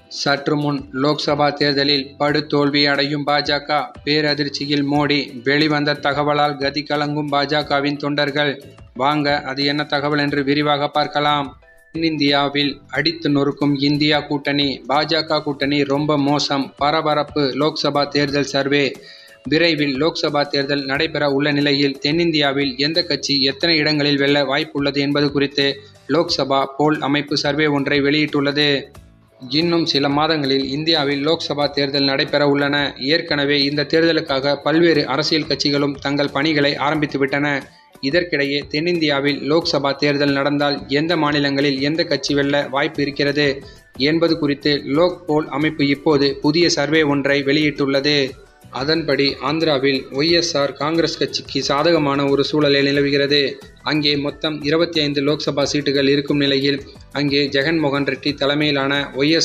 சற்று முன் லோக்சபா தேர்தலில் படுதோல்வி அடையும் பாஜக, பேரதிர்ச்சியில் மோடி, வெளிவந்த தகவலால் கதி கலங்கும் பாஜகவின் தொண்டர்கள். வாங்க, அது என்ன தகவல் என்று விரிவாக பார்க்கலாம். தென்னிந்தியாவில் அடித்து நொறுக்கும் இந்தியா கூட்டணி, பாஜக கூட்டணி ரொம்ப மோசம், பரபரப்பு லோக்சபா தேர்தல் சர்வே. விரைவில் லோக்சபா தேர்தல் நடைபெற உள்ள நிலையில் தென்னிந்தியாவில் எந்த கட்சி எத்தனை இடங்களில் வெல்ல வாய்ப்புள்ளது என்பது குறித்து லோக்சபா போல் அமைப்பு சர்வே ஒன்றை வெளியிட்டுள்ளது. இன்னும் சில மாதங்களில் இந்தியாவில் லோக்சபா தேர்தல் நடைபெற உள்ளன. ஏற்கனவே இந்த தேர்தலுக்காக பல்வேறு அரசியல் கட்சிகளும் தங்கள் பணிகளை ஆரம்பித்துவிட்டன. இதற்கிடையே தென்னிந்தியாவில் லோக்சபா தேர்தல் நடந்தால் எந்த மாநிலங்களில் எந்த கட்சி வெல்ல வாய்ப்பு இருக்கிறது என்பது குறித்து லோக் போல் அமைப்பு இப்போது புதிய சர்வே ஒன்றை வெளியிட்டுள்ளது. அதன்படி ஆந்திராவில் ஒய்.எஸ்.ஆர். காங்கிரஸ் கட்சிக்கு சாதகமான ஒரு சூழலே நிலவுகிறது. அங்கே மொத்தம் 25 லோக்சபா சீட்டுகள் இருக்கும் நிலையில் அங்கே ஜெகன்மோகன் ரெட்டி தலைமையிலான ஒய்.